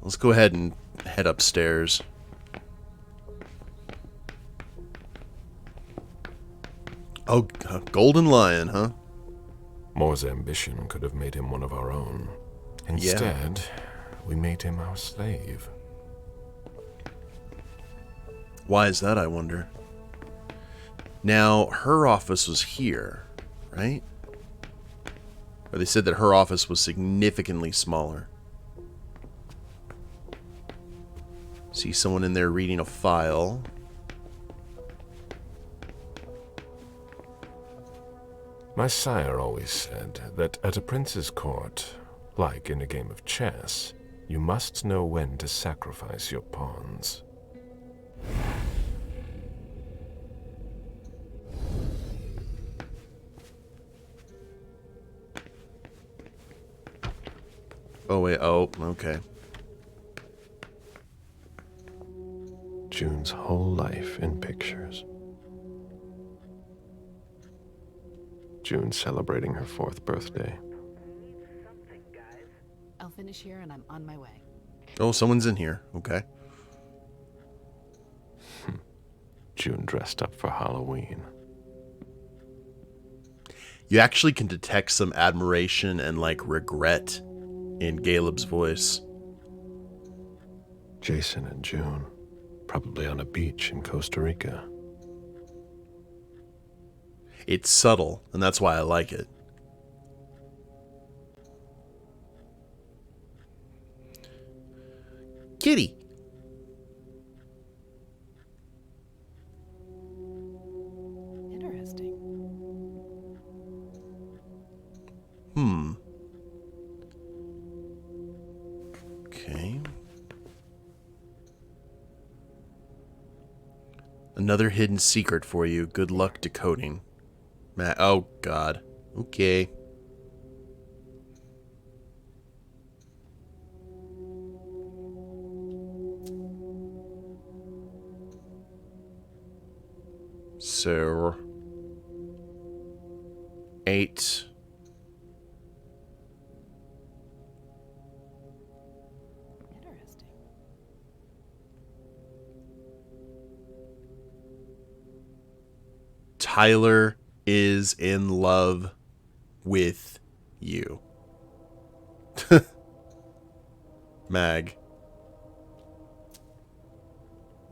Let's go ahead and head upstairs. Oh, Golden Lion, huh? Moore's ambition could have made him one of our own. Instead, we made him our slave. Why is that, I wonder? Now, her office was here, right? Or they said that her office was significantly smaller. See someone in there reading a file. My sire always said that at a prince's court, like in a game of chess, you must know when to sacrifice your pawns. Oh, wait. Oh, okay. June's whole life in pictures. June celebrating her 4th birthday. I'll finish here and I'm on my way. Oh, someone's in here. Okay. June dressed up for Halloween. You actually can detect some admiration and, like, regret in Galeb's voice. Jason and June, probably on a beach in Costa Rica. It's subtle, and that's why I like it. Kitty. Interesting. Okay. Another hidden secret for you. Good luck decoding. Oh, God. Okay. So, 8. Interesting. Tyler is in love with you. Mag.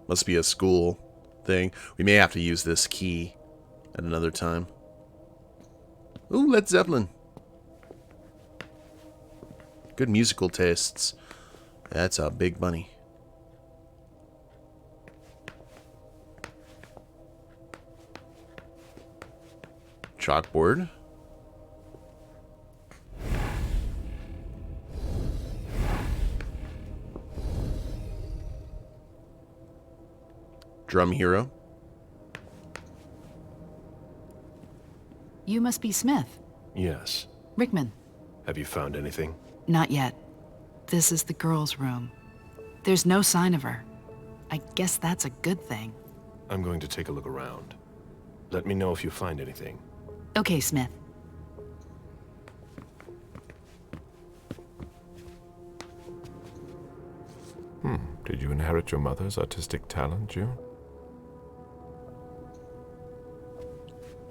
Must be a school thing. We may have to use this key at another time. Ooh, Led Zeppelin. Good musical tastes. That's a big money. Chalkboard. Drum hero. You must be Smith. Yes. Rickman. Have you found anything? Not yet. This is the girl's room. There's no sign of her. I guess that's a good thing. I'm going to take a look around. Let me know if you find anything. Okay, Smith. Did you inherit your mother's artistic talent, June?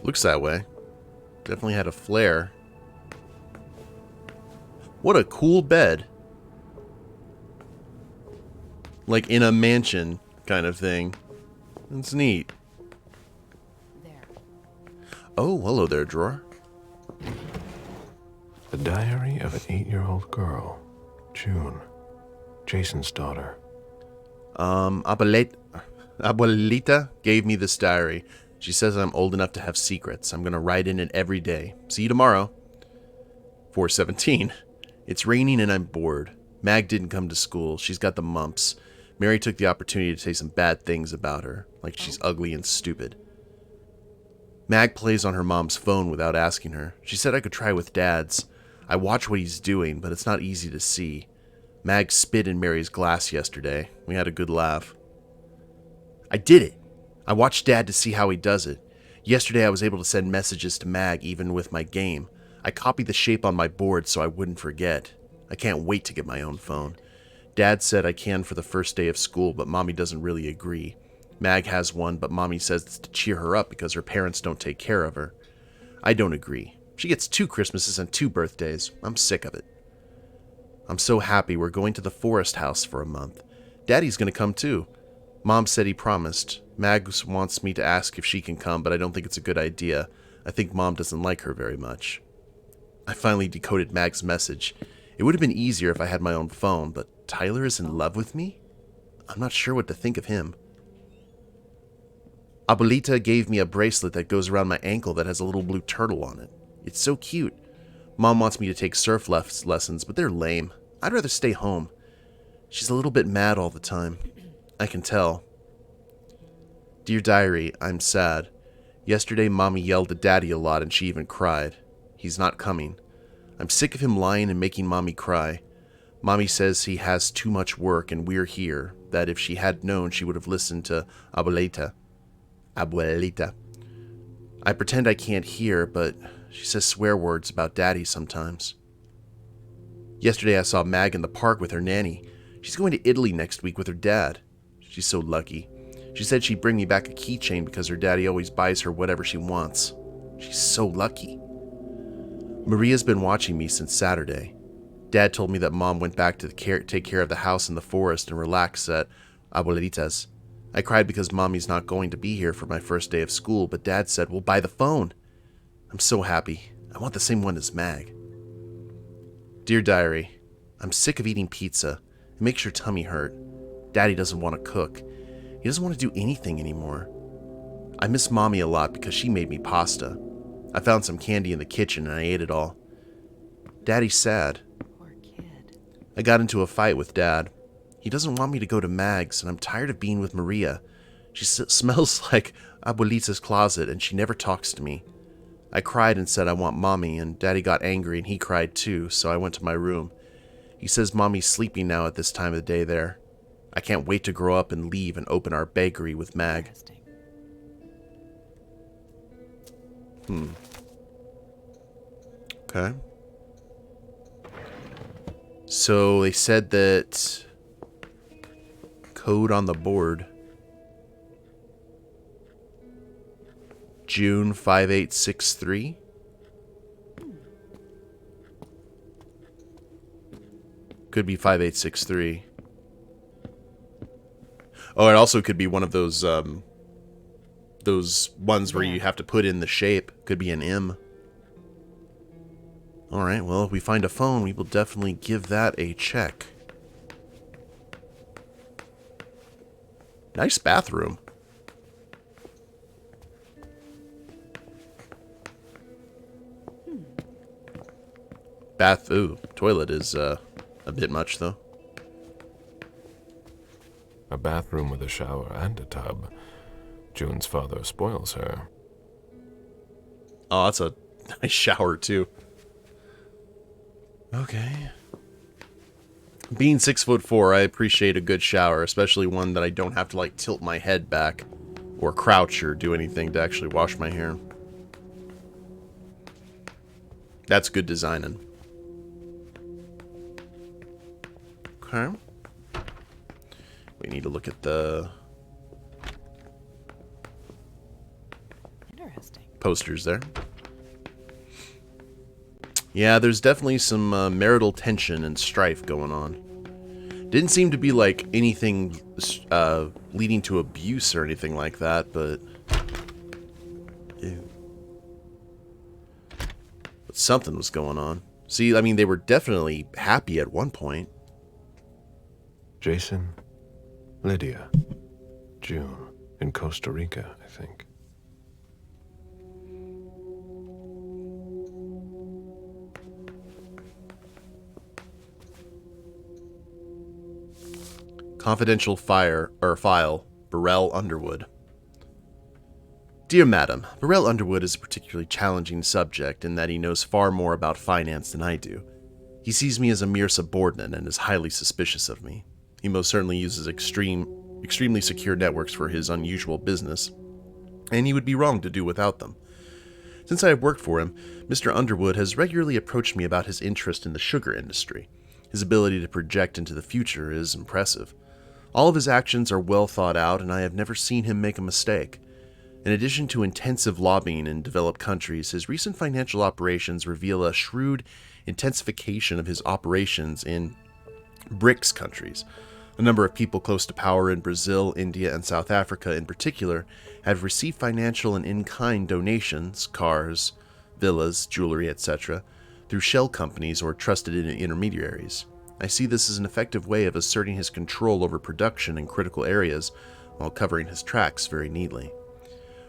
Looks that way. Definitely had a flair. What a cool bed. Like in a mansion kind of thing. It's neat. There. Oh, hello there, drawer. The diary of an 8-year-old girl, June, Jason's daughter. Abuelita gave me this diary. She says I'm old enough to have secrets. I'm going to write in it every day. See you tomorrow. 4:17. It's raining and I'm bored. Mag didn't come to school. She's got the mumps. Mary took the opportunity to say some bad things about her, like she's ugly and stupid. Mag plays on her mom's phone without asking her. She said I could try with Dad's. I watch what he's doing, but it's not easy to see. Mag spit in Mary's glass yesterday. We had a good laugh. I did it. I watched Dad to see how he does it. Yesterday I was able to send messages to Mag even with my game. I copied the shape on my board so I wouldn't forget. I can't wait to get my own phone. Dad said I can for the first day of school, but Mommy doesn't really agree. Mag has one, but Mommy says it's to cheer her up because her parents don't take care of her. I don't agree. She gets 2 Christmases and 2 birthdays. I'm sick of it. I'm so happy we're going to the forest house for a month. Daddy's going to come too. Mom said he promised. Mag wants me to ask if she can come, but I don't think it's a good idea. I think Mom doesn't like her very much. I finally decoded Mag's message. It would have been easier if I had my own phone, but Tyler is in love with me? I'm not sure what to think of him. Abuelita gave me a bracelet that goes around my ankle that has a little blue turtle on it. It's so cute. Mom wants me to take surf lessons, but they're lame. I'd rather stay home. She's a little bit mad all the time. I can tell. Dear Diary, I'm sad. Yesterday, Mommy yelled at Daddy a lot and she even cried. He's not coming. I'm sick of him lying and making Mommy cry. Mommy says he has too much work and we're here, that if she had known, she would have listened to Abuelita. I pretend I can't hear, but she says swear words about Daddy sometimes. Yesterday I saw Mag in the park with her nanny. She's going to Italy next week with her dad. She's so lucky. She said she'd bring me back a keychain because her daddy always buys her whatever she wants. She's so lucky. Maria's been watching me since Saturday. Dad told me that Mom went back to take care of the house in the forest and relax at Abuelita's. I cried because Mommy's not going to be here for my first day of school, but Dad said we'll buy the phone. I'm so happy. I want the same one as Mag. Dear Diary, I'm sick of eating pizza. It makes your tummy hurt. Daddy doesn't want to cook. He doesn't want to do anything anymore. I miss Mommy a lot because she made me pasta. I found some candy in the kitchen and I ate it all. Daddy's sad. Poor kid. I got into a fight with Dad. He doesn't want me to go to Mag's, and I'm tired of being with Maria. She smells like Abuelita's closet, and she never talks to me. I cried and said I want Mommy, and Daddy got angry and he cried too, so I went to my room. He says Mommy's sleeping now at this time of the day there. I can't wait to grow up and leave and open our bakery with Mag. Okay. So they said that code on the board. June 5863. Could be 5863. Oh, it also could be one of those ones where you have to put in the shape. Could be an M. Alright, well, if we find a phone, we will definitely give that a check. Nice bathroom. Toilet is a bit much, though. A bathroom with a shower and a tub. June's father spoils her. Oh, that's a nice shower, too. Okay. Being 6'4", I appreciate a good shower, especially one that I don't have to, like, tilt my head back or crouch or do anything to actually wash my hair. That's good designing. Okay. We need to look at the Interesting. posters there. Yeah, there's definitely some marital tension and strife going on. Didn't seem to be like anything leading to abuse or anything like that, but something was going on. See, I mean, they were definitely happy at one point. Jason, Lydia, June, in Costa Rica, I think. Confidential file, Burrell Underwood. Dear Madam, Burrell Underwood is a particularly challenging subject in that he knows far more about finance than I do. He sees me as a mere subordinate and is highly suspicious of me. He most certainly uses extremely secure networks for his unusual business, and he would be wrong to do without them. Since I have worked for him, Mr. Underwood has regularly approached me about his interest in the sugar industry. His ability to project into the future is impressive. All of his actions are well thought out, and I have never seen him make a mistake. In addition to intensive lobbying in developed countries, his recent financial operations reveal a shrewd intensification of his operations in BRICS countries. A number of people close to power in Brazil, India, and South Africa in particular have received financial and in-kind donations, cars, villas, jewelry, etc., through shell companies or trusted intermediaries. I see this as an effective way of asserting his control over production in critical areas while covering his tracks very neatly.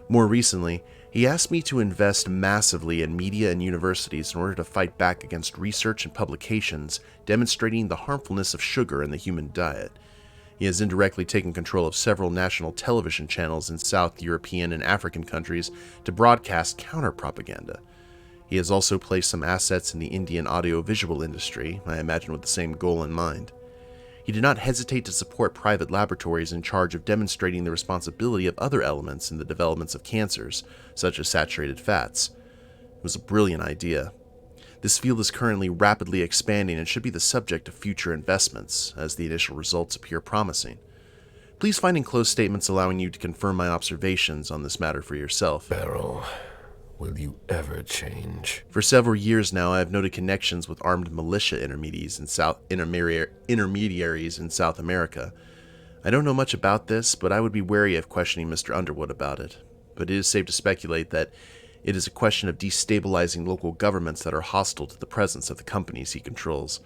More recently, he asked me to invest massively in media and universities in order to fight back against research and publications demonstrating the harmfulness of sugar in the human diet. He has indirectly taken control of several national television channels in South European and African countries to broadcast counter-propaganda. He has also placed some assets in the Indian audio-visual industry, I imagine with the same goal in mind. He did not hesitate to support private laboratories in charge of demonstrating the responsibility of other elements in the developments of cancers, such as saturated fats. It was a brilliant idea. This field is currently rapidly expanding and should be the subject of future investments, as the initial results appear promising. Please find enclosed statements allowing you to confirm my observations on this matter for yourself. Beryl, will you ever change? For several years now, I have noted connections with armed militia intermediaries in South America. I don't know much about this, but I would be wary of questioning Mr. Underwood about it. But it is safe to speculate that it is a question of destabilizing local governments that are hostile to the presence of the companies he controls.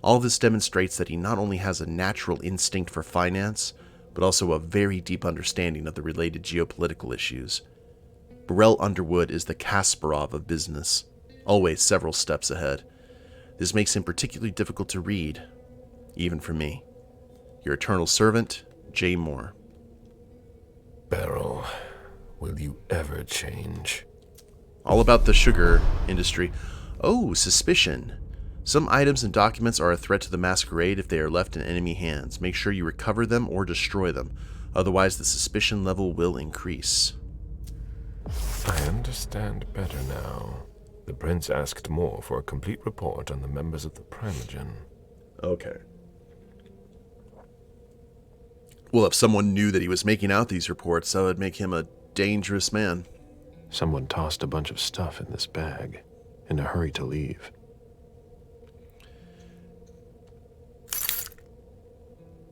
All this demonstrates that he not only has a natural instinct for finance, but also a very deep understanding of the related geopolitical issues. Burrell Underwood is the Kasparov of business, always several steps ahead. This makes him particularly difficult to read, even for me. Your eternal servant, J. Moore. Beryl, will you ever change? All about the sugar industry. Oh, suspicion. Some items and documents are a threat to the Masquerade if they are left in enemy hands. Make sure you recover them or destroy them. Otherwise, the suspicion level will increase. I understand better now. The prince asked more for a complete report on the members of the Primogen. Okay. Well, if someone knew that he was making out these reports, that would make him a dangerous man. Someone tossed a bunch of stuff in this bag, in a hurry to leave.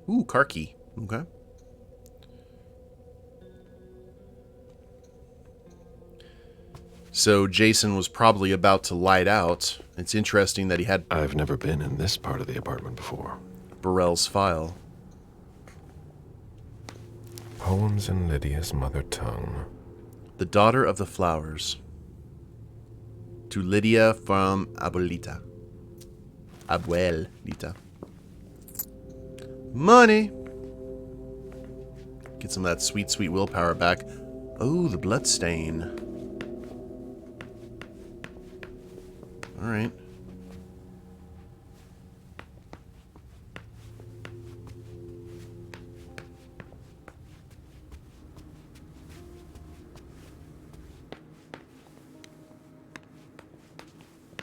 Ooh, car key. Okay. So Jason was probably about to light out. It's interesting that he had I've never been in this part of the apartment before. Burrell's file. Poems in Lydia's mother tongue. The Daughter of the Flowers. To Lydia from Abuelita. Abuelita. Money! Get some of that sweet, sweet willpower back. Oh, the bloodstain. Alright.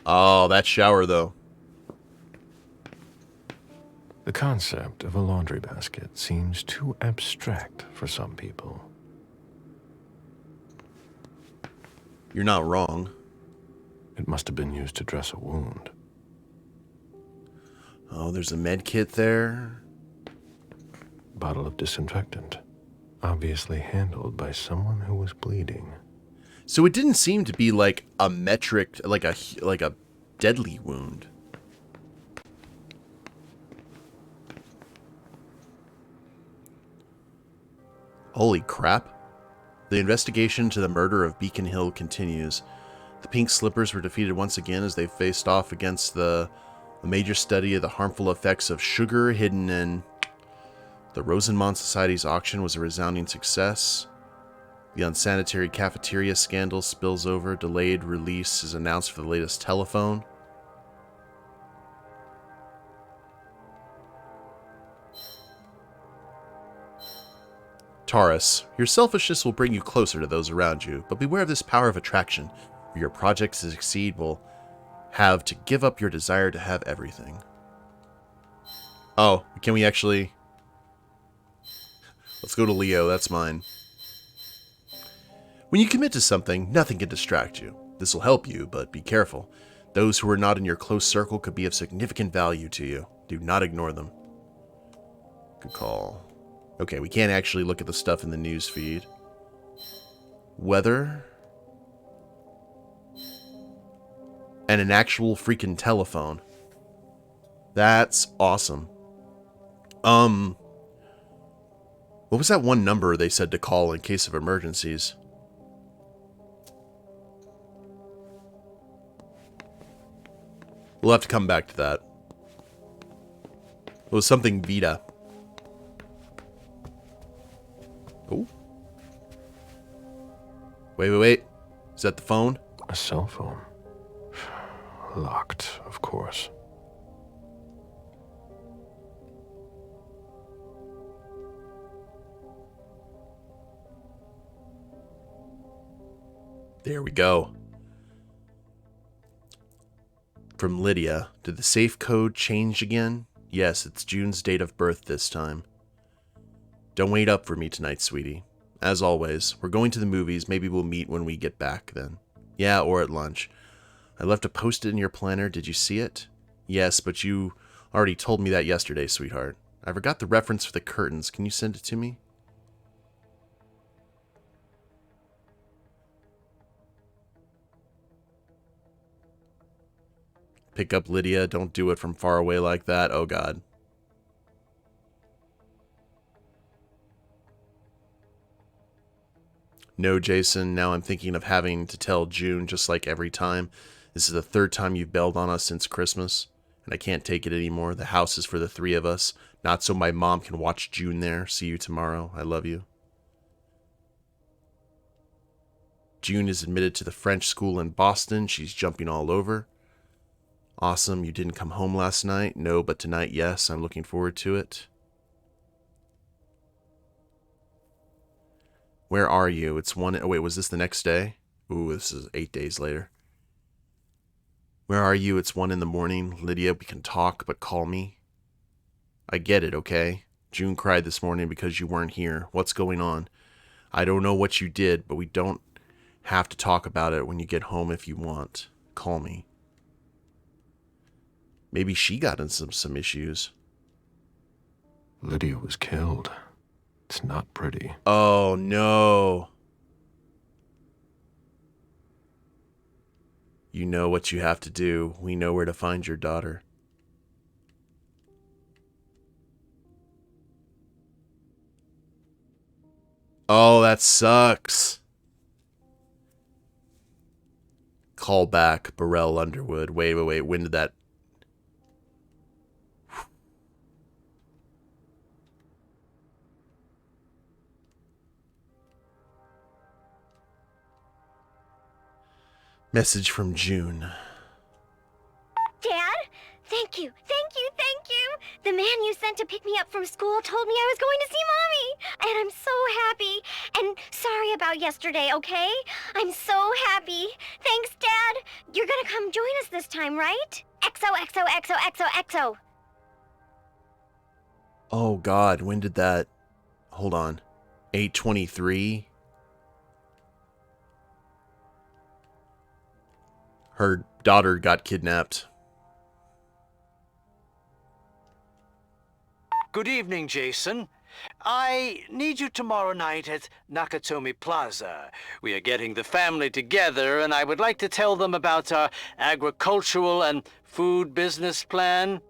Oh, that shower, though. The concept of a laundry basket seems too abstract for some people. You're not wrong. It must have been used to dress a wound. Oh, there's a med kit there. Bottle of disinfectant, obviously handled by someone who was bleeding. So it didn't seem to be like a metric, like a deadly wound. Holy crap. The investigation into the murder of Beacon Hill continues. The Pink Slippers were defeated once again as they faced off against a major study of the harmful effects of sugar hidden in... The Rosenmont Society's auction was a resounding success. The unsanitary cafeteria scandal spills over. Delayed release is announced for the latest telephone. Taurus, your selfishness will bring you closer to those around you, but beware of this power of attraction. For your project to succeed will have to give up your desire to have everything. Oh, can we actually... Let's go to Leo, that's mine. When you commit to something, nothing can distract you. This will help you, but be careful. Those who are not in your close circle could be of significant value to you. Do not ignore them. Good call. Okay, we can't actually look at the stuff in the news feed. Weather. And an actual freaking telephone. That's awesome. What was that one number they said to call in case of emergencies? We'll have to come back to that. It was something Vita. Oh. Wait. Is that the phone? A cell phone. Locked, of course. There we go. From Lydia. Did the safe code change again? Yes, it's June's date of birth this time. Don't wait up for me tonight, sweetie. As always, we're going to the movies. Maybe we'll meet when we get back then. Yeah, or at lunch. I left a post-it in your planner. Did you see it? Yes, but you already told me that yesterday, sweetheart. I forgot the reference for the curtains. Can you send it to me? Pick up Lydia. Don't do it from far away like that. Oh, God. No, Jason. Now I'm thinking of having to tell June just like every time. This is the third time you've bailed on us since Christmas, and I can't take it anymore. The house is for the three of us, not so my mom can watch June there. See you tomorrow. I love you. June is admitted to the French school in Boston. She's jumping all over. Awesome. You didn't come home last night? No, but tonight, yes. I'm looking forward to it. Where are you? It's one... Oh, wait, was this the next day? Ooh, this is 8 days later. Where are you? It's 1 in the morning. Lydia, we can talk, but call me. I get it, okay? June cried this morning because you weren't here. What's going on? I don't know what you did, but we don't have to talk about it when you get home if you want. Call me. Maybe she got into some issues. Lydia was killed. It's not pretty. Oh, no. You know what you have to do. We know where to find your daughter. Oh, that sucks. Call back, Burrell Underwood. Wait. When did that... Message from June. Dad? Thank you. The man you sent to pick me up from school told me I was going to see Mommy. And I'm so happy. And sorry about yesterday, okay? I'm so happy. Thanks, Dad. You're gonna come join us this time, right? XOXOXOXOXO. Oh, God. When did that... Hold on. 8/23? Her daughter got kidnapped. Good evening, Jason. I need you tomorrow night at Nakatomi Plaza. We are getting the family together, and I would like to tell them about our agricultural and food business plan.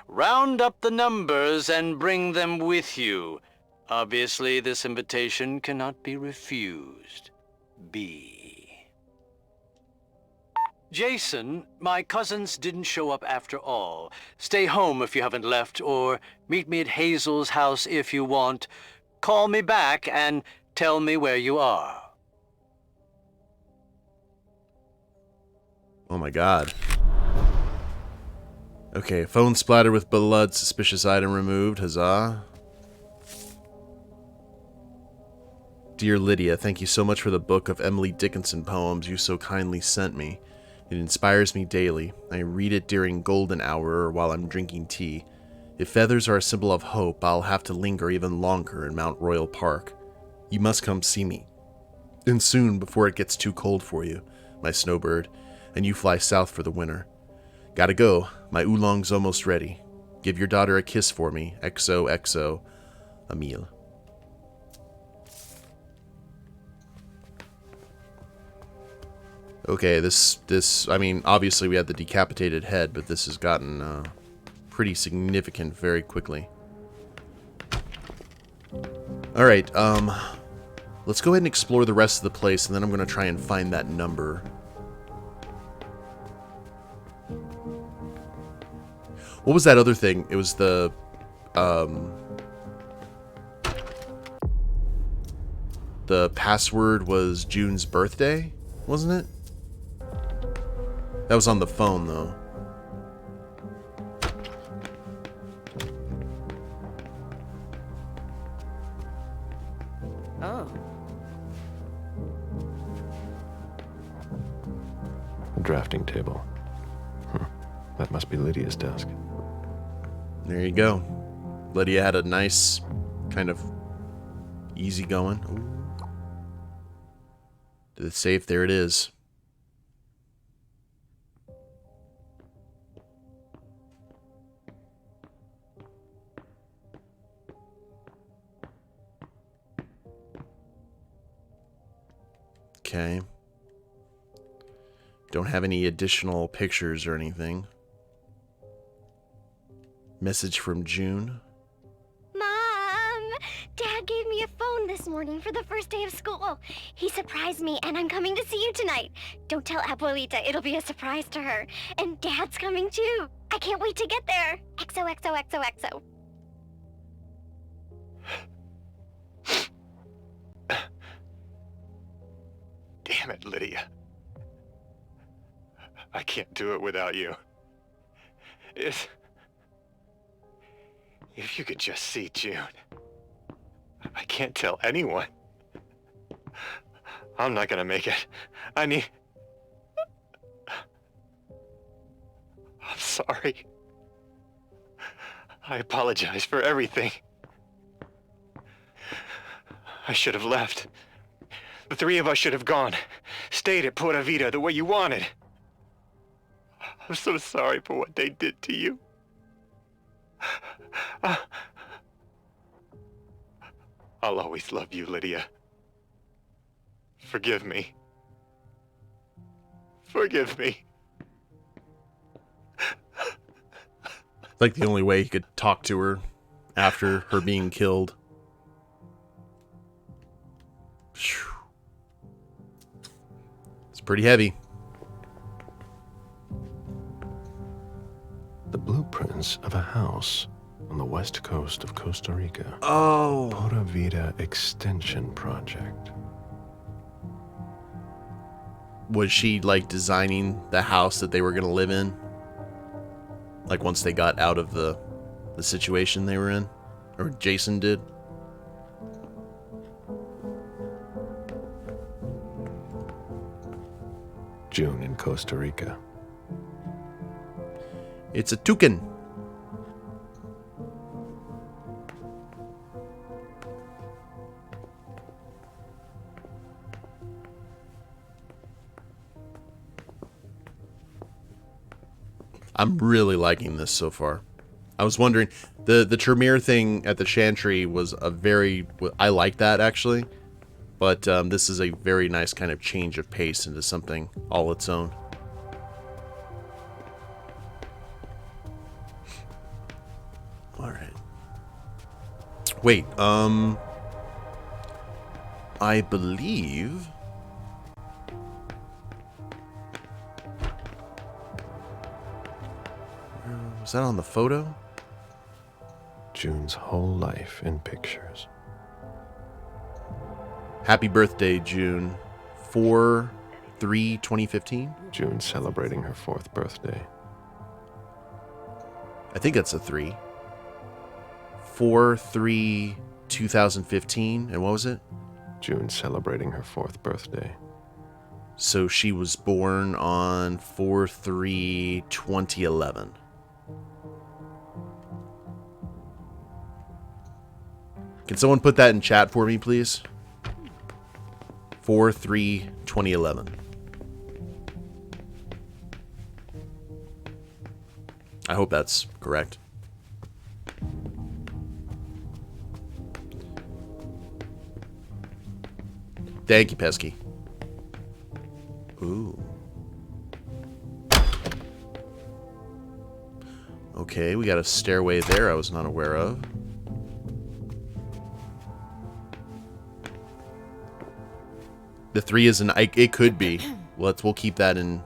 Round up the numbers and bring them with you. Obviously, this invitation cannot be refused. B. Jason, my cousins didn't show up after all. Stay home if you haven't left, or meet me at Hazel's house if you want. Call me back and tell me where you are. Oh my God. Okay, phone splattered with blood, suspicious item removed, huzzah. Dear Lydia, thank you so much for the book of Emily Dickinson poems you so kindly sent me. It inspires me daily. I read it during golden hour or while I'm drinking tea. If feathers are a symbol of hope, I'll have to linger even longer in Mount Royal Park. You must come see me. And soon, before it gets too cold for you, my snowbird, and you fly south for the winter. Gotta go. My oolong's almost ready. Give your daughter a kiss for me. XOXO, Emile. Okay, this, I mean, obviously we had the decapitated head, but this has gotten pretty significant very quickly. Alright, let's go ahead and explore the rest of the place, and then I'm going to try and find that number. What was that other thing? It was the password was June's birthday, wasn't it? That was on the phone, though. Oh. A drafting table. That must be Lydia's desk. There you go. Lydia had a nice, kind of easy going. Ooh. To the safe, there it is. Okay. Don't have any additional pictures or anything. Message from June. Mom! Dad gave me a phone this morning for the first day of school. He surprised me, and I'm coming to see you tonight. Don't tell Abuelita, it'll be a surprise to her. And Dad's coming too. I can't wait to get there. XOXOXOXO. Damn it, Lydia. I can't do it without you. If you could just see June. I can't tell anyone. I'm not gonna make it. I'm sorry. I apologize for everything. I should have left. The three of us should have gone. Stayed at Pura Vida the way you wanted. I'm so sorry for what they did to you. I'll always love you, Lydia. Forgive me. Forgive me. Like the only way he could talk to her after her being killed. It's pretty heavy. The blueprints of a house on the west coast of Costa Rica. Oh. Pura Vida Extension Project. Was she, like, designing the house that they were going to live in? Like, once they got out of the situation they were in? Or Jason did? June in Costa Rica. It's a toucan. I'm really liking this so far. I was wondering, the Tremere thing at the Chantry was a very... I like that, actually. But this is a very nice kind of change of pace into something all its own. Alright. Wait, I believe... Was that on the photo? June's whole life in pictures. Happy birthday, June. 4/3/2015? June celebrating her 4th birthday. I think that's a 3. 4/3/2015. And what was it? June celebrating her 4th birthday. So she was born on 4/3/2011. Can someone put that in chat for me, please? 4/3/2011. I hope that's correct. Thank you, Pesky. Ooh. Okay, we got a stairway there I was not aware of. The 3 is an... It could be. We'll keep that in...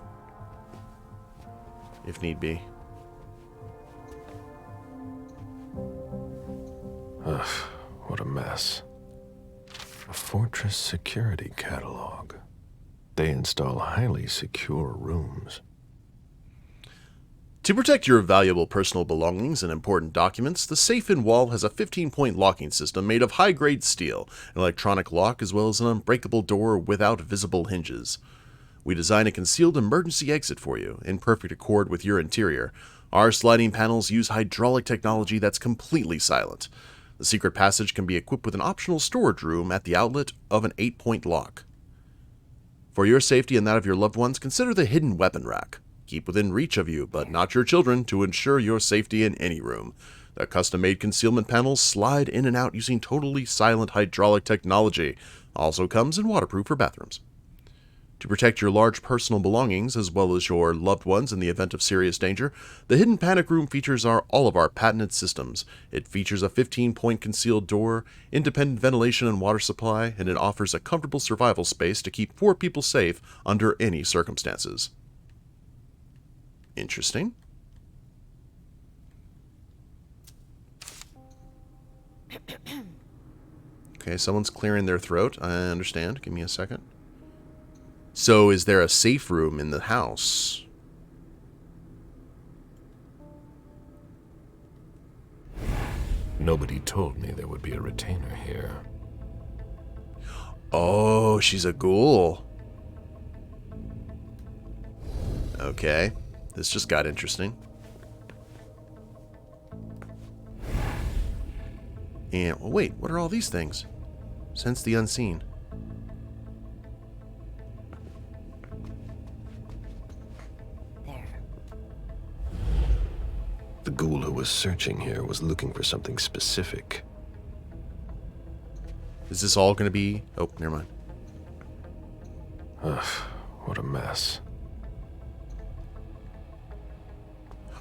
if need be. Ugh, what a mess. A fortress security catalog. They install highly secure rooms. To protect your valuable personal belongings and important documents, the safe in wall has a 15-point locking system made of high-grade steel, an electronic lock, as well as an unbreakable door without visible hinges. We design a concealed emergency exit for you, in perfect accord with your interior. Our sliding panels use hydraulic technology that's completely silent. The secret passage can be equipped with an optional storage room at the outlet of an 8-point lock. For your safety and that of your loved ones, consider the hidden weapon rack. Keep within reach of you, but not your children, to ensure your safety in any room. The custom-made concealment panels slide in and out using totally silent hydraulic technology. Also comes in waterproof for bathrooms. To protect your large personal belongings, as well as your loved ones in the event of serious danger, the Hidden Panic Room features all of our patented systems. It features a 15-point concealed door, independent ventilation and water supply, and it offers a comfortable survival space to keep 4 people safe under any circumstances. Interesting. Okay, someone's clearing their throat. I understand. Give me a second. So, is there a safe room in the house? Nobody told me there would be a retainer here. Oh, she's a ghoul. Okay. This just got interesting. And, well, wait, what are all these things? Sense the unseen. There. The ghoul who was searching here was looking for something specific. Is this all going to be... Oh, never mind. Ugh, what a mess.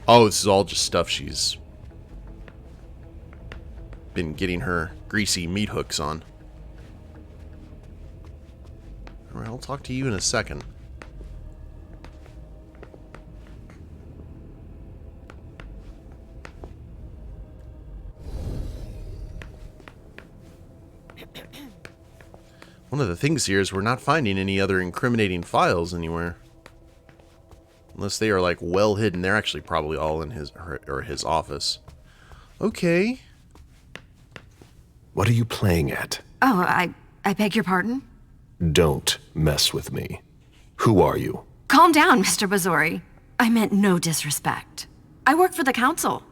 Oh, this is all just stuff she's been getting her greasy meat hooks on. Alright, I'll talk to you in a second. One of the things here is we're not finding any other incriminating files anywhere. Unless they are, like, well hidden. They're actually probably all in his office. Okay. What are you playing at? Oh, I beg your pardon? Don't mess with me. Who are you? Calm down, Mr. Bazori. I meant no disrespect. I work for the council.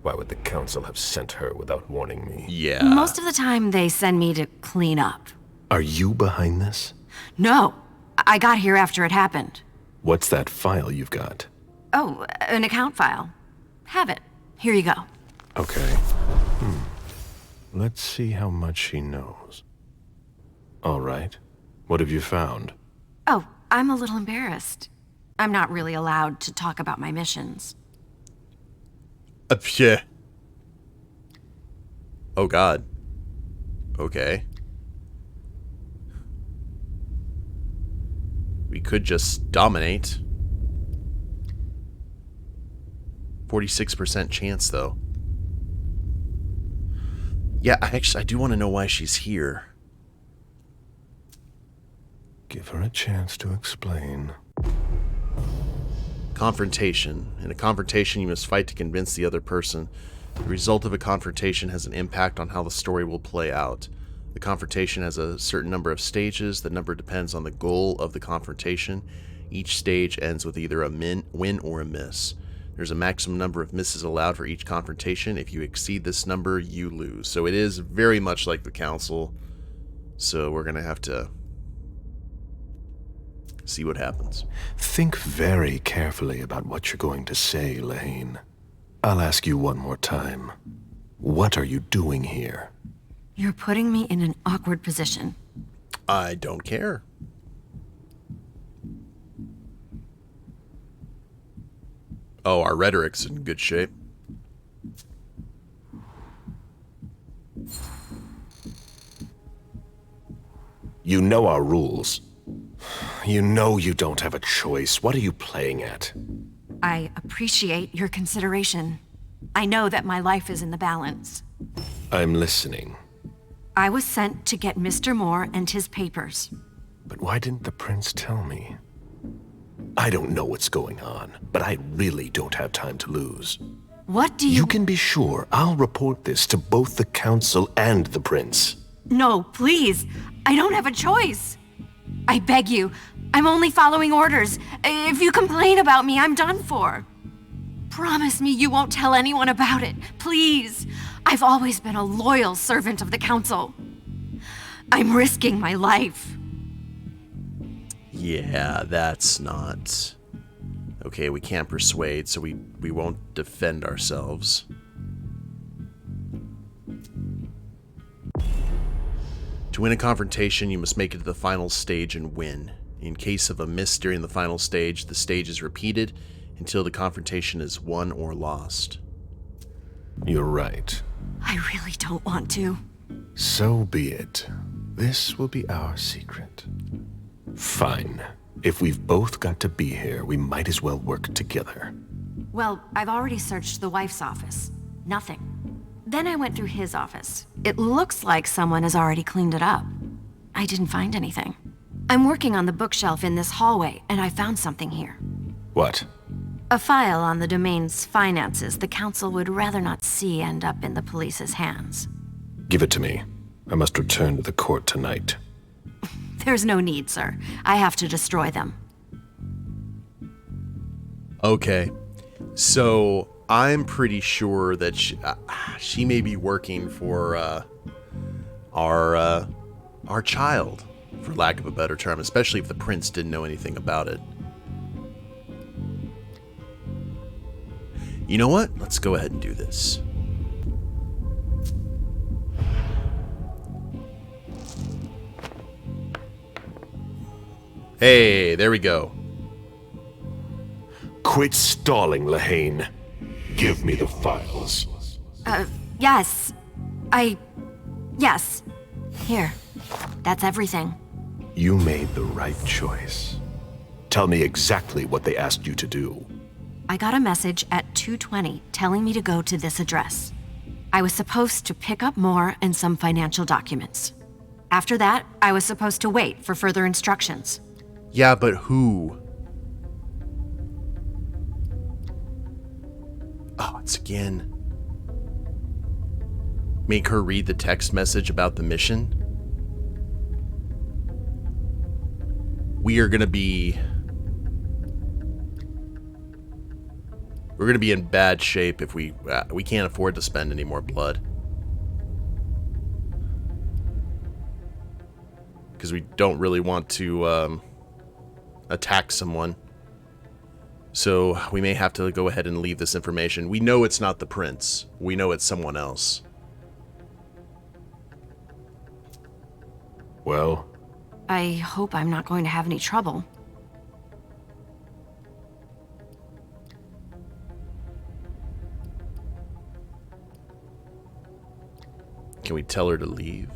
Why would the council have sent her without warning me? Yeah. Most of the time, they send me to clean up. Are you behind this? No, I got here after it happened. What's that file you've got? Oh, an account file. Have it. Here you go. Okay. Let's see how much she knows. All right. What have you found? Oh, I'm a little embarrassed. I'm not really allowed to talk about my missions. Yeah. Oh, God. Okay. We could just dominate. 46% chance, though. Yeah, I do want to know why she's here. Give her a chance to explain. Confrontation. In a confrontation, you must fight to convince the other person. The result of a confrontation has an impact on how the story will play out. The confrontation has a certain number of stages. The number depends on the goal of the confrontation. Each stage ends with either a win or a miss. There's a maximum number of misses allowed for each confrontation. If you exceed this number, you lose. So it is very much like the council. So we're going to have to see what happens. Think very carefully about what you're going to say, Lane. I'll ask you one more time. What are you doing here? You're putting me in an awkward position. I don't care. Oh, our rhetoric's in good shape. You know our rules. You know you don't have a choice. What are you playing at? I appreciate your consideration. I know that my life is in the balance. I'm listening. I was sent to get Mr. Moore and his papers. But why didn't the prince tell me? I don't know what's going on, but I really don't have time to lose. What do You can be sure I'll report this to both the council and the prince. No, please. I don't have a choice. I beg you. I'm only following orders. If you complain about me, I'm done for. Promise me you won't tell anyone about it. Please. I've always been a loyal servant of the council. I'm risking my life. Yeah, that's not... Okay, we can't persuade, so we won't defend ourselves. To win a confrontation, you must make it to the final stage and win. In case of a miss during the final stage, the stage is repeated until the confrontation is won or lost. You're right. I really don't want to. So be it. This will be our secret. Fine. If we've both got to be here, we might as well work together. Well, I've already searched the wife's office. Nothing. Then I went through his office. It looks like someone has already cleaned it up. I didn't find anything. I'm working on the bookshelf in this hallway, and I found something here. What? A file on the domain's finances the council would rather not see end up in the police's hands. Give it to me. I must return to the court tonight. There's no need, sir. I have to destroy them. Okay, so I'm pretty sure that she may be working for our child, for lack of a better term, especially if the prince didn't know anything about it. You know what? Let's go ahead and do this. Hey, there we go. Quit stalling, Lehane. Give me the files. Yes. Yes. Here. That's everything. You made the right choice. Tell me exactly what they asked you to do. I got a message at 2:20 telling me to go to this address. I was supposed to pick up more and some financial documents. After that, I was supposed to wait for further instructions. Yeah, but who? Oh, it's again. Make her read the text message about the mission? We are gonna be... We're gonna be in bad shape if we can't afford to spend any more blood. Because we don't really want to attack someone. So we may have to go ahead and leave this information. We know it's not the prince. We know it's someone else. Well? I hope I'm not going to have any trouble. Can we tell her to leave?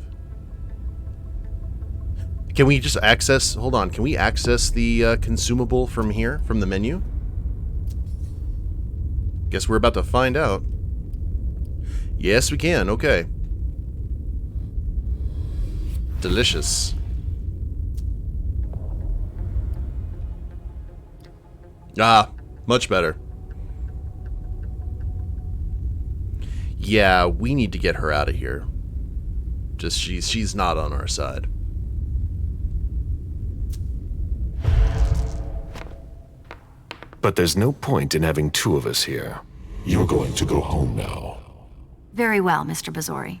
Can we just access... Hold on. Can we access the consumable from here? From the menu? Guess we're about to find out. Yes, we can. Okay. Delicious. Ah, much better. Yeah, we need to get her out of here. Just she's not on our side. But there's no point in having two of us here. You're going to go home now. Very well, Mr. Bazori.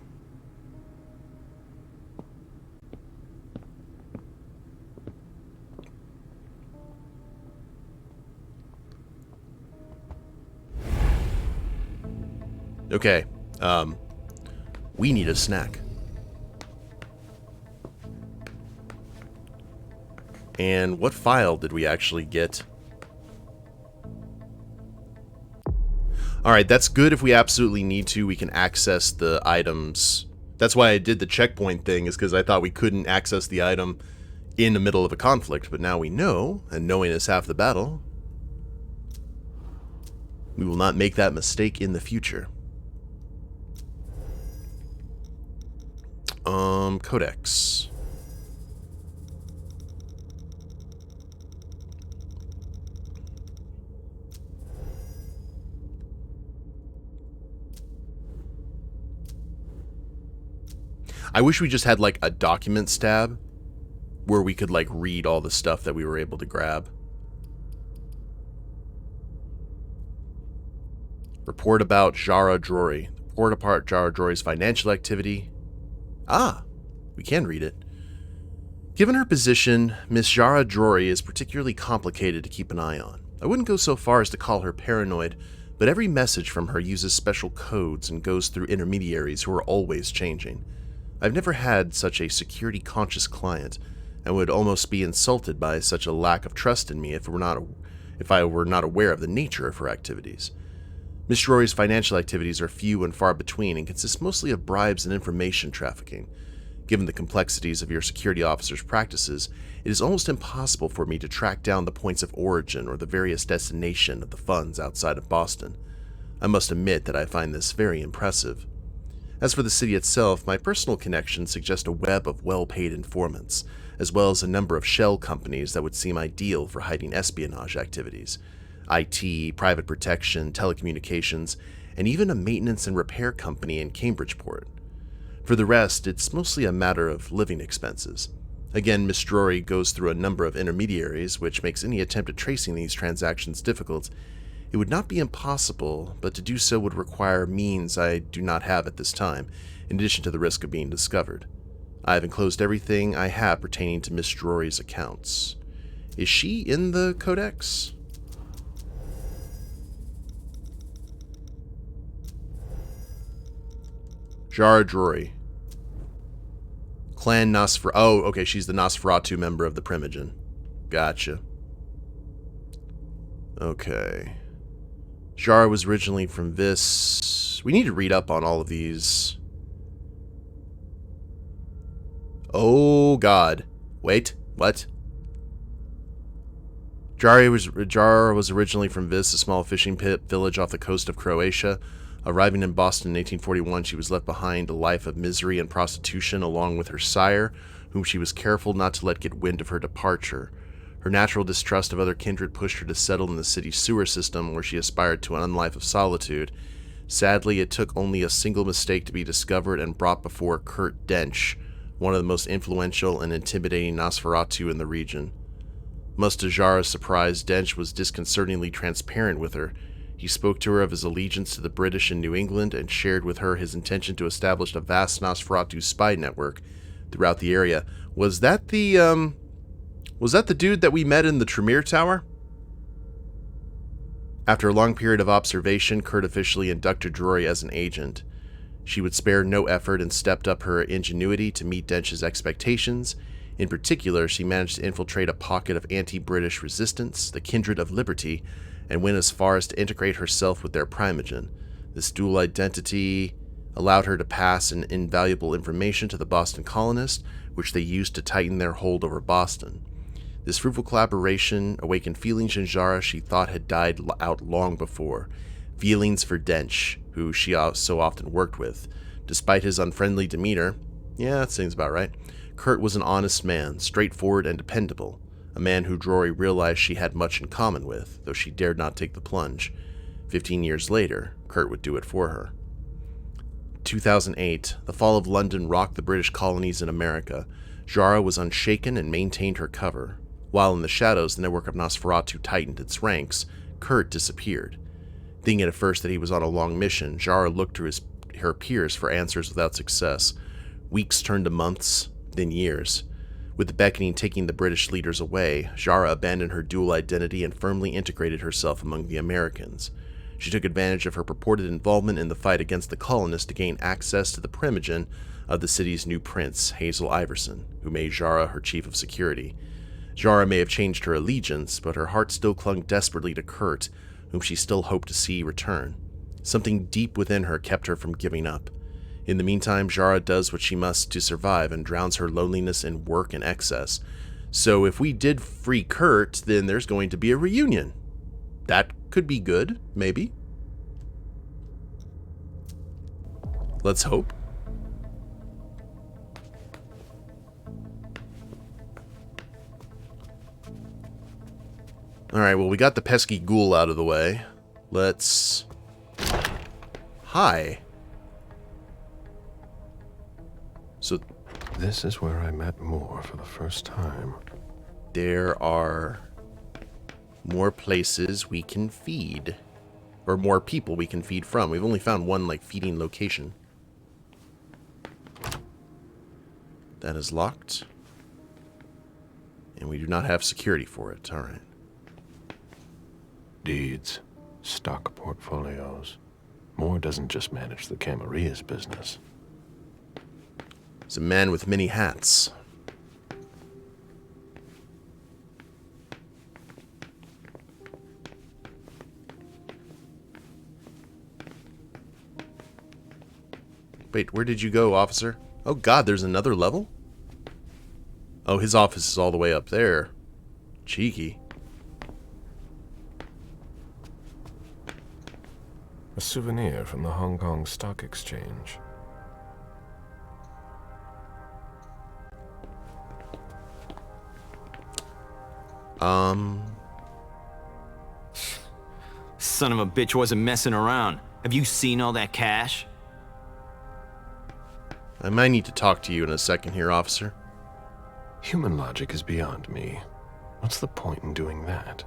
Okay, we need a snack. And what file did we actually get? Alright, that's good if we absolutely need to. We can access the items. That's why I did the checkpoint thing, is because I thought we couldn't access the item in the middle of a conflict. But now we know, and knowing is half the battle. We will not make that mistake in the future. Codex. I wish we just had like a documents tab where we could like read all the stuff that we were able to grab. Report about Jara Drory. Report apart Jara Drory's financial activity. Ah, we can read it. Given her position, Miss Jara Drory is particularly complicated to keep an eye on. I wouldn't go so far as to call her paranoid, but every message from her uses special codes and goes through intermediaries who are always changing. I've never had such a security-conscious client, and would almost be insulted by such a lack of trust in me if I were not aware of the nature of her activities. Miss Rory's financial activities are few and far between and consist mostly of bribes and information trafficking. Given the complexities of your security officer's practices, it is almost impossible for me to track down the points of origin or the various destination of the funds outside of Boston. I must admit that I find this very impressive. As for the city itself, my personal connections suggest a web of well-paid informants, as well as a number of shell companies that would seem ideal for hiding espionage activities. IT, private protection, telecommunications, and even a maintenance and repair company in Cambridgeport. For the rest, it's mostly a matter of living expenses. Again, Miss Drory goes through a number of intermediaries, which makes any attempt at tracing these transactions difficult. It would not be impossible, but to do so would require means I do not have at this time, in addition to the risk of being discovered. I have enclosed everything I have pertaining to Miss Drory's accounts. Is she in the Codex? Jara Drory. Clan Nosferatu. Oh, okay, she's the Nosferatu member of the Primogen. Gotcha. Okay. Jara was originally from Vis. We need to read up on all of these. Oh, God. Wait, what? Jara was originally from Vis, a small fishing village off the coast of Croatia. Arriving in Boston in 1841, she was left behind a life of misery and prostitution along with her sire, whom she was careful not to let get wind of her departure. Her natural distrust of other kindred pushed her to settle in the city's sewer system, where she aspired to an unlife of solitude. Sadly, it took only a single mistake to be discovered and brought before Kurt Dench, one of the most influential and intimidating Nosferatu in the region. Much to Jara's surprise, Dench was disconcertingly transparent with her. He spoke to her of his allegiance to the British in New England and shared with her his intention to establish a vast Nosferatu spy network throughout the area. Was that the dude that we met in the Tremere Tower? After a long period of observation, Kurt officially inducted Drory as an agent. She would spare no effort and stepped up her ingenuity to meet Dench's expectations. In particular, she managed to infiltrate a pocket of anti-British resistance, the Kindred of Liberty, and went as far as to integrate herself with their Primogen. This dual identity allowed her to pass an invaluable information to the Boston colonists, which they used to tighten their hold over Boston. This fruitful collaboration awakened feelings in Jara she thought had died out long before. Feelings for Dench, who she so often worked with. Despite his unfriendly demeanor, yeah, that seems about right, Kurt was an honest man, straightforward and dependable. A man who Drory realized she had much in common with, though she dared not take the plunge. 15 years later, Kurt would do it for her. 2008, the fall of London rocked the British colonies in America. Jara was unshaken and maintained her cover. While in the shadows, the network of Nosferatu tightened its ranks, Kurt disappeared. Thinking at first that he was on a long mission, Jara looked to her peers for answers without success. Weeks turned to months, then years. With the beckoning taking the British leaders away, Jara abandoned her dual identity and firmly integrated herself among the Americans. She took advantage of her purported involvement in the fight against the colonists to gain access to the Primogen of the city's new prince, Hazel Iverson, who made Jara her chief of security. Jara may have changed her allegiance, but her heart still clung desperately to Kurt, whom she still hoped to see return. Something deep within her kept her from giving up. In the meantime, Jara does what she must to survive and drowns her loneliness in work and excess. So if we did free Kurt, then there's going to be a reunion. That could be good, maybe. Let's hope. Alright, well, we got the pesky ghoul out of the way. Let's... Hi. So... This is where I met Moore for the first time. There are more places we can feed. Or more people we can feed from. We've only found one, like, feeding location. That is locked. And we do not have security for it. Alright. Deeds, stock portfolios. Moore doesn't just manage the Camaria's business. He's a man with many hats. Wait, where did you go, officer? Oh god, there's another level? Oh, his office is all the way up there. Cheeky. A souvenir from the Hong Kong Stock Exchange. Son of a bitch wasn't messing around. Have you seen all that cash? I might need to talk to you in a second here, officer. Human logic is beyond me. What's the point in doing that?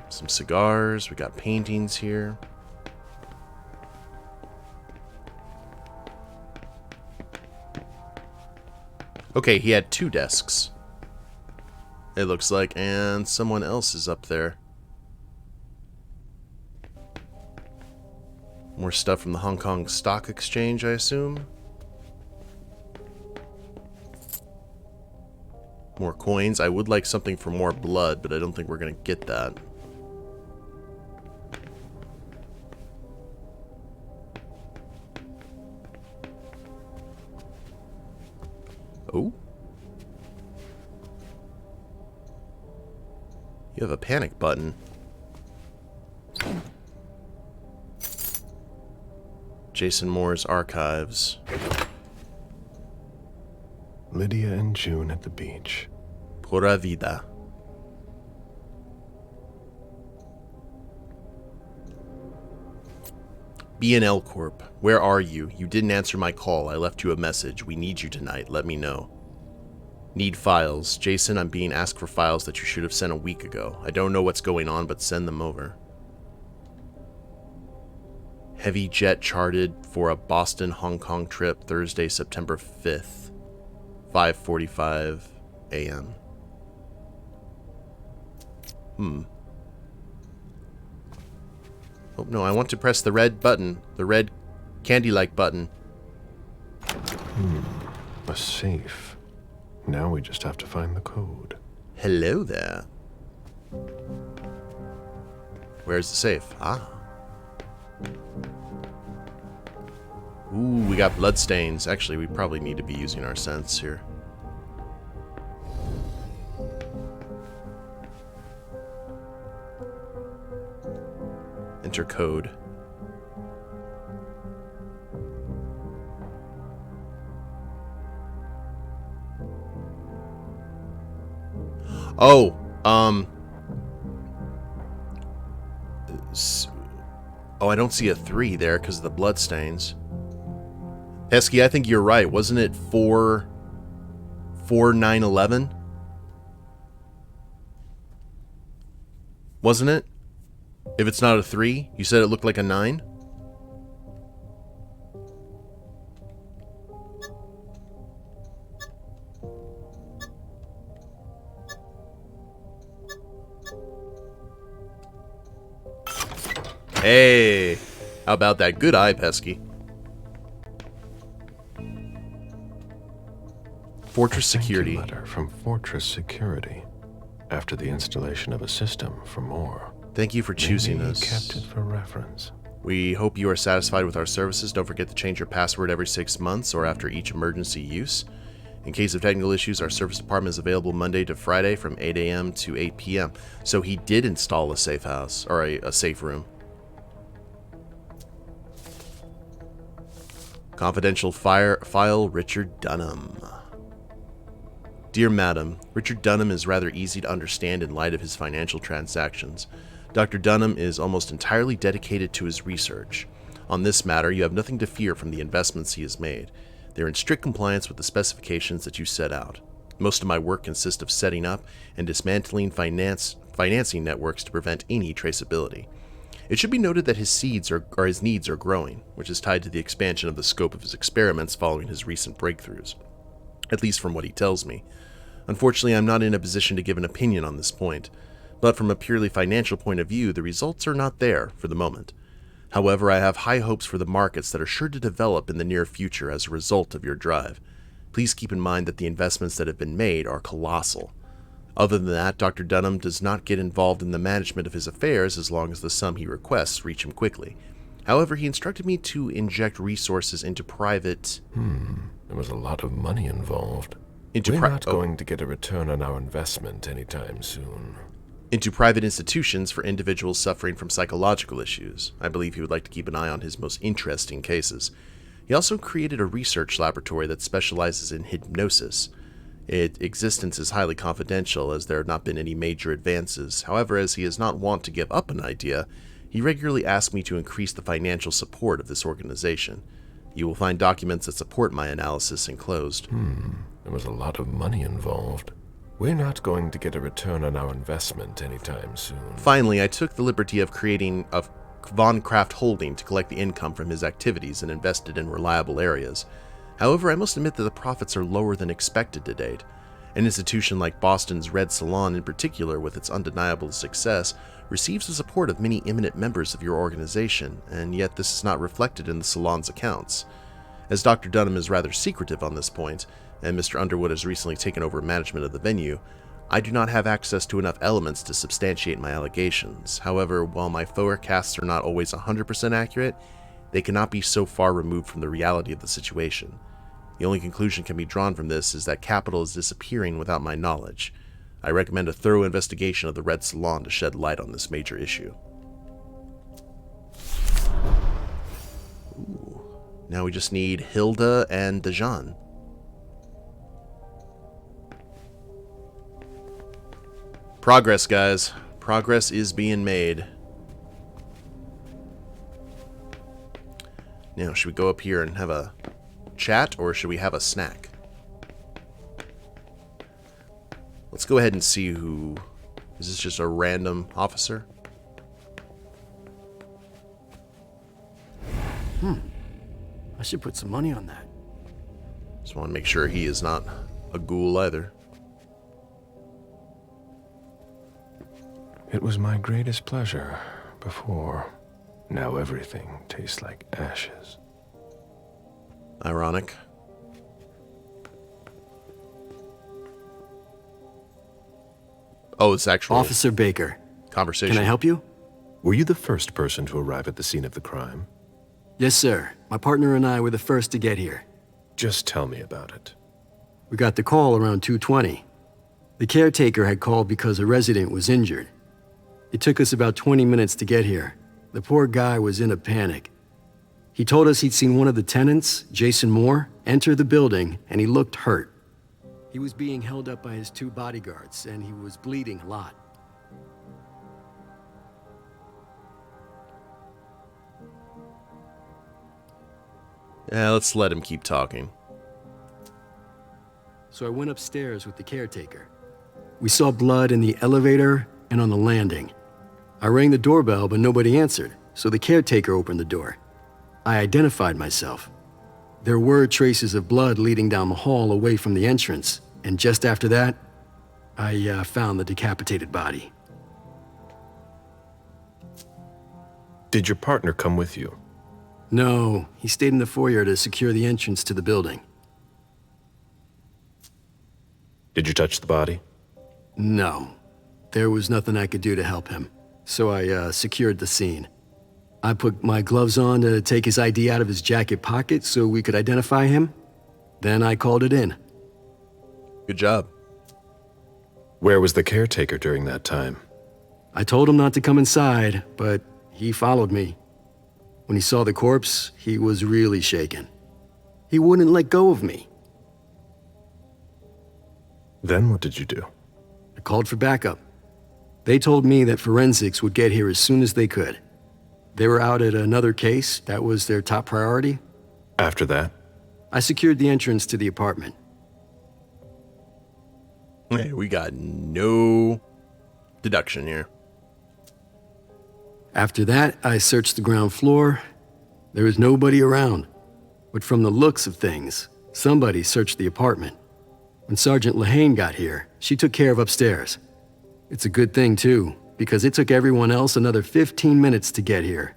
Some cigars, we got paintings here. Okay, he had 2 desks. It looks like, and someone else is up there. More stuff from the Hong Kong Stock Exchange, I assume. More coins. I would like something for more blood, but I don't think we're going to get that. Oh? You have a panic button. Jason Moore's archives. Lydia and June at the beach. Pura vida. B&L Corp. Where are you? You didn't answer my call. I left you a message. We need you tonight. Let me know. Need files. Jason, I'm being asked for files that you should have sent a week ago. I don't know what's going on, but send them over. Heavy jet charted for a Boston-Hong Kong trip Thursday, September 5th, 5:45 a.m. Oh, no, I want to press the red button. The red candy-like button. A safe. Now we just have to find the code. Hello there. Where's the safe? Ah. Ooh, we got bloodstains. Actually, we probably need to be using our sense here. Enter code. Oh, I don't see a 3 there because of the bloodstains. Pesky, I think you're right. Wasn't it 4-9-11? Wasn't it? If it's not a 3, you said it looked like a 9? Hey, how about that good eye, Pesky? Fortress Security. Letter from Fortress Security. After the installation of a system for more. Thank you for choosing us. Kept it for reference. We hope you are satisfied with our services. Don't forget to change your password every 6 months or after each emergency use. In case of technical issues, our service department is available Monday to Friday from 8 a.m. to 8 p.m. So he did install a safe house, or a safe room. Confidential file, Richard Dunham. Dear Madam, Richard Dunham is rather easy to understand in light of his financial transactions. Dr. Dunham is almost entirely dedicated to his research. On this matter, you have nothing to fear from the investments he has made. They are in strict compliance with the specifications that you set out. Most of my work consists of setting up and dismantling financing networks to prevent any traceability. It should be noted that his needs are growing, which is tied to the expansion of the scope of his experiments following his recent breakthroughs, at least from what he tells me. Unfortunately, I'm not in a position to give an opinion on this point, but from a purely financial point of view, the results are not there for the moment. However, I have high hopes for the markets that are sure to develop in the near future as a result of your drive. Please keep in mind that the investments that have been made are colossal. Other than that, Dr. Dunham does not get involved in the management of his affairs as long as the sum he requests reach him quickly. However, he instructed me to inject resources into private... There was a lot of money involved. We're not going to get a return on our investment anytime soon. Into private institutions for individuals suffering from psychological issues. I believe he would like to keep an eye on his most interesting cases. He also created a research laboratory that specializes in hypnosis. Its existence is highly confidential as there have not been any major advances. However, as he is not wont to give up an idea, he regularly asks me to increase the financial support of this organization. You will find documents that support my analysis enclosed. There was a lot of money involved. We're not going to get a return on our investment anytime soon. Finally, I took the liberty of creating a Von Kraft holding to collect the income from his activities and invest it in reliable areas. However, I must admit that the profits are lower than expected to date. An institution like Boston's Red Salon in particular, with its undeniable success, receives the support of many eminent members of your organization, and yet this is not reflected in the salon's accounts. As Dr. Dunham is rather secretive on this point, and Mr. Underwood has recently taken over management of the venue, I do not have access to enough elements to substantiate my allegations. However, while my forecasts are not always 100% accurate, they cannot be so far removed from the reality of the situation. The only conclusion can be drawn from this is that capital is disappearing without my knowledge. I recommend a thorough investigation of the Red Salon to shed light on this major issue. Ooh. Now we just need Hilda and Dejan. Progress, guys. Progress is being made. Now, should we go up here and have a chat, or should we have a snack? Let's go ahead and see who... Is this just a random officer? I should put some money on that. Just want to make sure he is not a ghoul either. It was my greatest pleasure before. Now everything tastes like ashes. Ironic. Oh, it's actually... Officer Baker. Conversation. Can I help you? Were you the first person to arrive at the scene of the crime? Yes, sir. My partner and I were the first to get here. Just tell me about it. We got the call around 2:20. The caretaker had called because a resident was injured. It took us about 20 minutes to get here. The poor guy was in a panic. He told us he'd seen one of the tenants, Jason Moore, enter the building, and he looked hurt. He was being held up by his 2 bodyguards, and he was bleeding a lot. Yeah, let's let him keep talking. So I went upstairs with the caretaker. We saw blood in the elevator and on the landing. I rang the doorbell, but nobody answered, so the caretaker opened the door. I identified myself. There were traces of blood leading down the hall away from the entrance, and just after that, I found the decapitated body. Did your partner come with you? No, he stayed in the foyer to secure the entrance to the building. Did you touch the body? No. There was nothing I could do to help him, so I secured the scene. I put my gloves on to take his ID out of his jacket pocket so we could identify him. Then I called it in. Good job. Where was the caretaker during that time? I told him not to come inside, but he followed me. When he saw the corpse, he was really shaken. He wouldn't let go of me. Then what did you do? I called for backup. They told me that forensics would get here as soon as they could. They were out at another case. That was their top priority. After that? I secured the entrance to the apartment. Hey, we got no deduction here. After that, I searched the ground floor. There was nobody around. But from the looks of things, somebody searched the apartment. When Sergeant Lehane got here, she took care of upstairs. It's a good thing, too, because it took everyone else another 15 minutes to get here.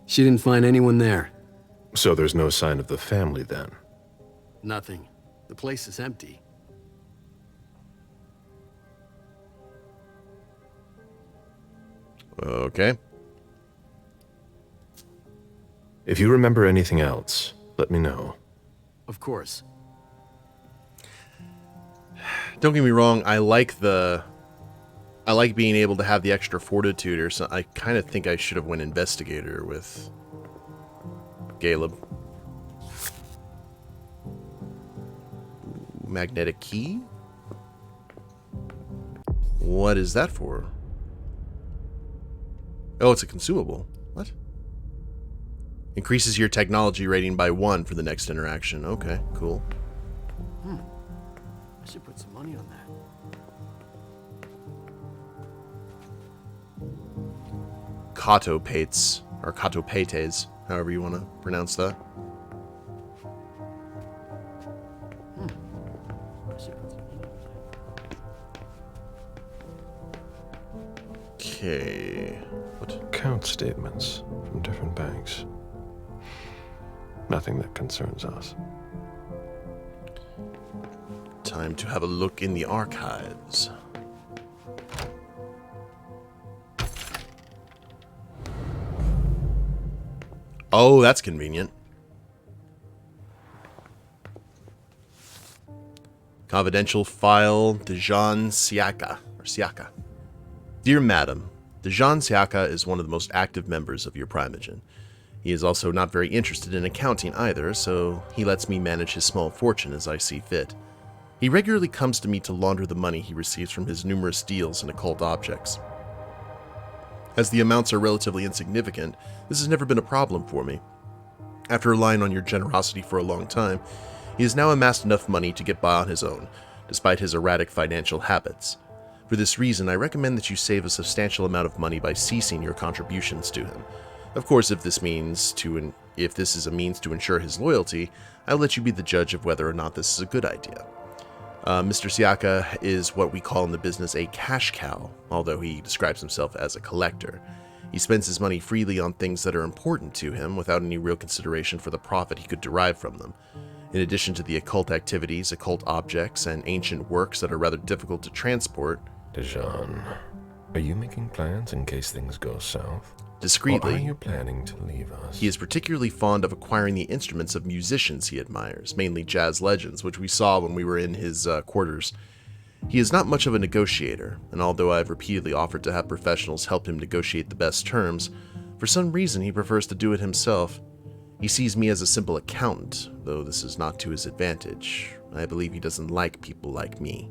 She didn't find anyone there. So there's no sign of the family then? Nothing. The place is empty. Okay. If you remember anything else, let me know. Of course. Don't get me wrong, I like being able to have the extra fortitude or something. I kind of think I should have went investigator with Galeb. Magnetic key? What is that for? Oh, it's a consumable. What? Increases your technology rating by 1 for the next interaction. Okay, cool. I should put some money on that. Cotopates, or cotopates, however you want to pronounce that. I should put some money on that. Okay. What? Account statements from different banks. Nothing that concerns us. Time to have a look in the archives. Oh, that's convenient. Confidential file, Dejan Siaka, or Siaka. Dear Madam, Dejan Siaka is one of the most active members of your Primogen. He is also not very interested in accounting either, so he lets me manage his small fortune as I see fit. He regularly comes to me to launder the money he receives from his numerous deals in occult objects. As the amounts are relatively insignificant, this has never been a problem for me. After relying on your generosity for a long time, he has now amassed enough money to get by on his own, despite his erratic financial habits. For this reason, I recommend that you save a substantial amount of money by ceasing your contributions to him. Of course, if this is a means to ensure his loyalty, I'll let you be the judge of whether or not this is a good idea. Mr. Siaka is what we call in the business a cash cow, although he describes himself as a collector. He spends his money freely on things that are important to him without any real consideration for the profit he could derive from them. In addition to the occult activities, occult objects, and ancient works that are rather difficult to transport... Dejan, are you making plans in case things go south? Discreetly, or are you planning to leave us? He is particularly fond of acquiring the instruments of musicians he admires, mainly jazz legends, which we saw when we were in his quarters. He is not much of a negotiator, and although I have repeatedly offered to have professionals help him negotiate the best terms, for some reason he prefers to do it himself. He sees me as a simple accountant, though this is not to his advantage. I believe he doesn't like people like me.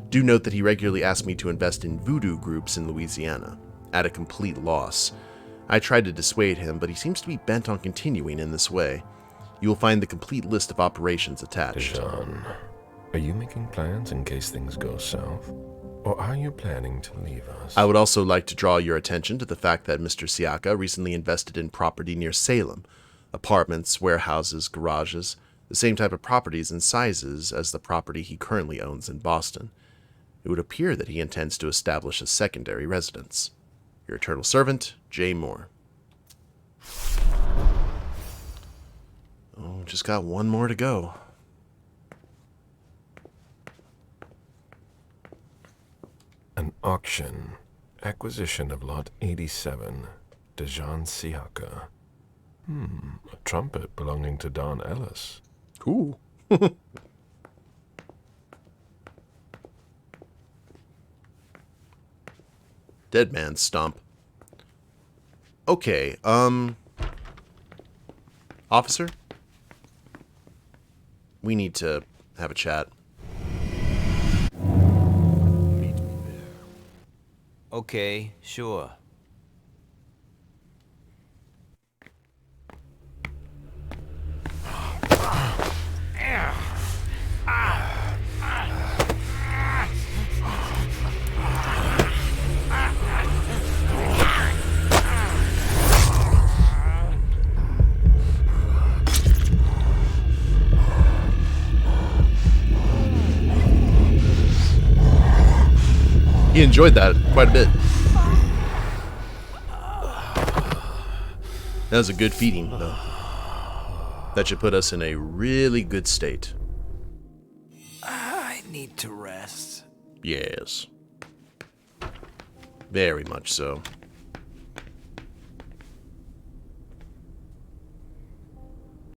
Do note that he regularly asks me to invest in voodoo groups in Louisiana, at a complete loss. I tried to dissuade him, but he seems to be bent on continuing in this way. You will find the complete list of operations attached. Dejan, are you making plans in case things go south? Or are you planning to leave us? I would also like to draw your attention to the fact that Mr. Siaka recently invested in property near Salem. Apartments, warehouses, garages, the same type of properties and sizes as the property he currently owns in Boston. It would appear that he intends to establish a secondary residence. Your eternal servant, J. Moore. Oh, just got one more to go. An auction. Acquisition of Lot 87. Dejan Siaka. A trumpet belonging to Don Ellis. Cool. Dead man stomp. Okay, officer? We need to have a chat. Okay, sure. He enjoyed that quite a bit. That was a good feeding, though. That should put us in a really good state. I need to rest. Yes. Very much so.